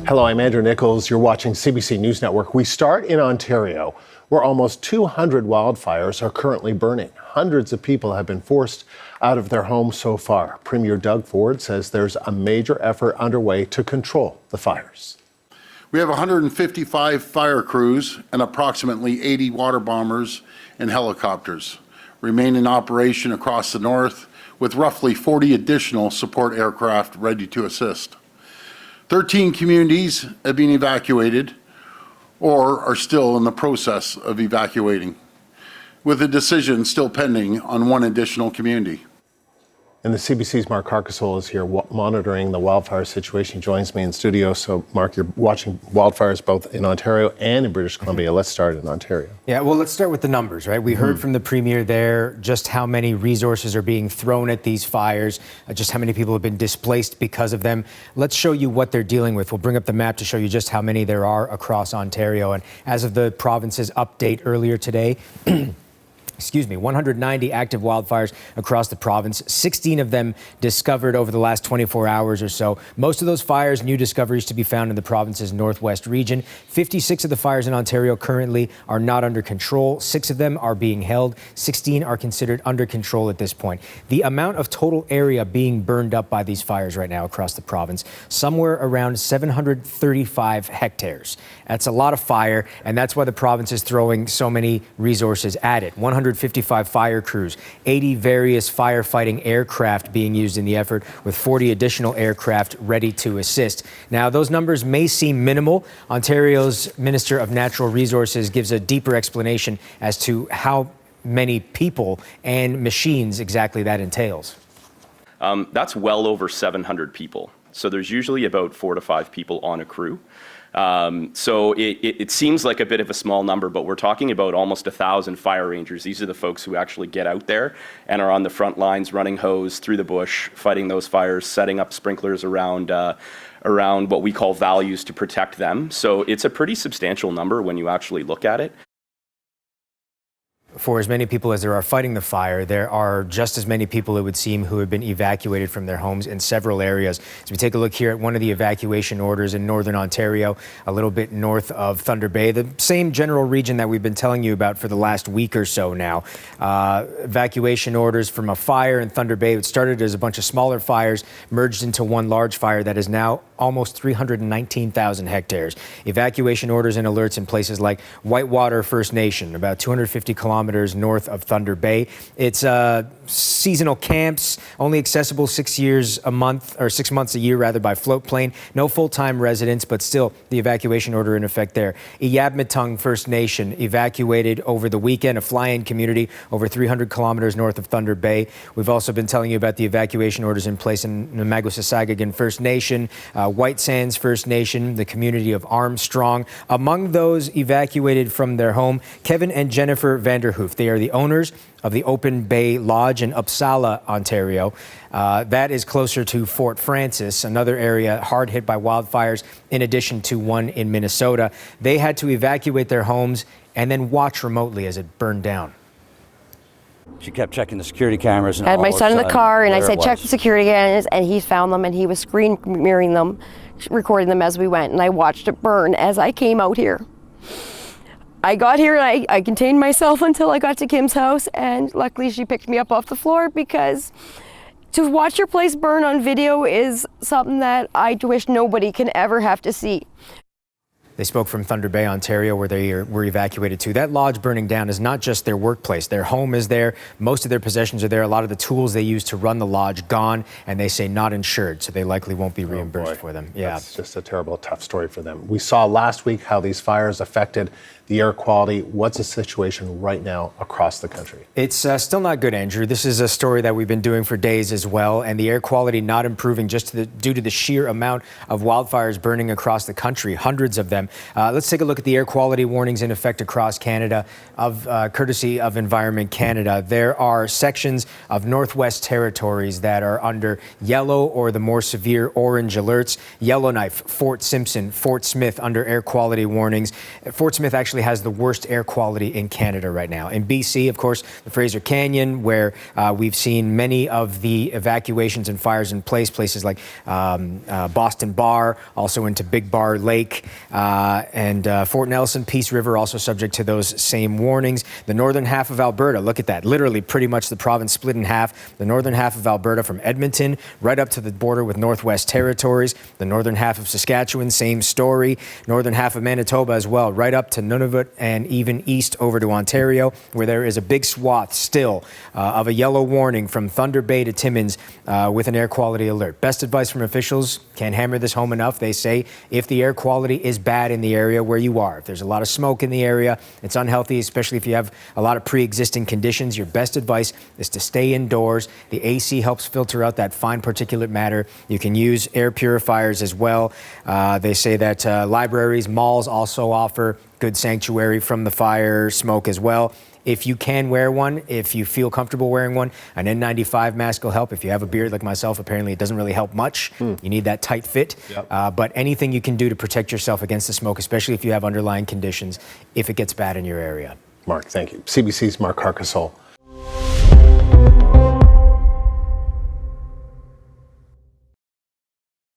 Hello, I'm Andrew Nichols. You're watching CBC News Network. We start in Ontario, where almost 200 wildfires are currently burning. Hundreds of people have been forced out of their homes so far. Premier Doug Ford says there's a major effort underway to control the fires. We have 155 fire crews and approximately 80 water bombers and helicopters remain in operation across the north, with roughly 40 additional support aircraft ready to assist. 13 communities have been evacuated or are still in the process of evacuating, with a decision still pending on one additional community. And the CBC's Mark Carcassole is here monitoring the wildfire situation. He joins me in studio. So, Mark, you're watching wildfires both in Ontario and in British Columbia. Let's start in Ontario. Yeah, well, let's start with the numbers, right? We heard from the Premier there just how many resources are being thrown at these fires, just how many people have been displaced because of them. Let's show you what they're dealing with. We'll bring up the map to show you just how many there are across Ontario. And as of the province's update earlier today, 190 active wildfires across the province, 16 of them discovered over the last 24 hours or so. Most of those fires, new discoveries to be found in the province's northwest region. 56 of the fires in Ontario currently are not under control. 6 of them are being held. 16 are considered under control at this point. The amount of total area being burned up by these fires right now across the province, somewhere around 735 hectares. That's a lot of fire, and that's why the province is throwing so many resources at it. 155 fire crews, 80 various firefighting aircraft being used in the effort, with 40 additional aircraft ready to assist. Now, those numbers may seem minimal. Ontario's Minister of Natural Resources gives a deeper explanation as to how many people and machines exactly that entails. That's well over 700 people. So there's usually about 4 to 5 people on a crew. So it seems like a bit of a small number, but we're talking about almost 1,000 fire rangers. These are the folks who actually get out there and are on the front lines, running hose through the bush, fighting those fires, setting up sprinklers around what we call values to protect them. So it's a pretty substantial number when you actually look at it. For as many people as there are fighting the fire, there are just as many people, it would seem, who have been evacuated from their homes in several areas. So we take a look here at one of the evacuation orders in northern Ontario, a little bit north of Thunder Bay, the same general region that we've been telling you about for the last week or so now. Evacuation orders from a fire in Thunder Bay. It started as a bunch of smaller fires, merged into one large fire that is now almost 319,000 hectares. Evacuation orders and alerts in places like Whitewater First Nation, about 250 kilometers north of Thunder Bay. It's seasonal camps, only accessible 6 months a year rather by float plane. No full-time residents, but still the evacuation order in effect there. Iyabmitung First Nation evacuated over the weekend, a fly-in community over 300 kilometers north of Thunder Bay. We've also been telling you about the evacuation orders in place in Namagusassagagan First Nation, White Sands First Nation, the community of Armstrong. Among those evacuated from their home, Kevin and Jennifer Vanderhoof. They are the owners of the Open Bay Lodge in Uppsala, Ontario. That is closer to Fort Frances, another area hard hit by wildfires, in addition to one in Minnesota. They had to evacuate their homes and then watch remotely as it burned down. She kept checking the security cameras. And I had my son in the car, and I said, check the security cameras, and he found them, and he was screen mirroring them, recording them as we went, and I watched it burn as I came out here. I got here and I contained myself until I got to Kim's house, and luckily she picked me up off the floor, because to watch your place burn on video is something that I wish nobody can ever have to see. They spoke from Thunder Bay, Ontario, where they were evacuated to. That lodge burning down is not just their workplace. Their home is there. Most of their possessions are there. A lot of the tools they use to run the lodge gone, and they say not insured, so they likely won't be reimbursed for them. Yeah, it's just a terrible, tough story for them. We saw last week how these fires affected the air quality. What's the situation right now across the country? It's still not good, Andrew. This is a story that we've been doing for days as well, and the air quality not improving just due to the sheer amount of wildfires burning across the country, hundreds of them. them. Let's take a look at the air quality warnings in effect across Canada, courtesy of Environment Canada. There are sections of Northwest Territories that are under yellow or the more severe orange alerts. Yellowknife, Fort Simpson, Fort Smith under air quality warnings. Fort Smith actually has the worst air quality in Canada right now. In BC, of course, the Fraser Canyon, where we've seen many of the evacuations and fires in place, places like Boston Bar, also into Big Bar Lake, and Fort Nelson, Peace River, also subject to those same warnings. The northern half of Alberta, look at that, literally pretty much the province split in half. The northern half of Alberta from Edmonton right up to the border with Northwest Territories. The northern half of Saskatchewan, same story. Northern half of Manitoba as well, right up to Nunavut and even east over to Ontario, where there is a big swath still of a yellow warning from Thunder Bay to Timmins with an air quality alert. Best advice from officials, can't hammer this home enough. They say if the air quality is bad in the area where you are, if there's a lot of smoke in the area, it's unhealthy, especially if you have a lot of pre-existing conditions, your best advice is to stay indoors. The AC helps filter out that fine particulate matter. You can use air purifiers as well. They say that libraries, malls also offer good sanctuary from the fire smoke as well. If you can wear one, if you feel comfortable wearing one, an N95 mask will help. If you have a beard like myself, apparently it doesn't really help much. You need that tight fit. Yep. But anything you can do to protect yourself against the smoke, especially if you have underlying conditions, if it gets bad in your area. Mark, thank you. CBC's Mark Harkisol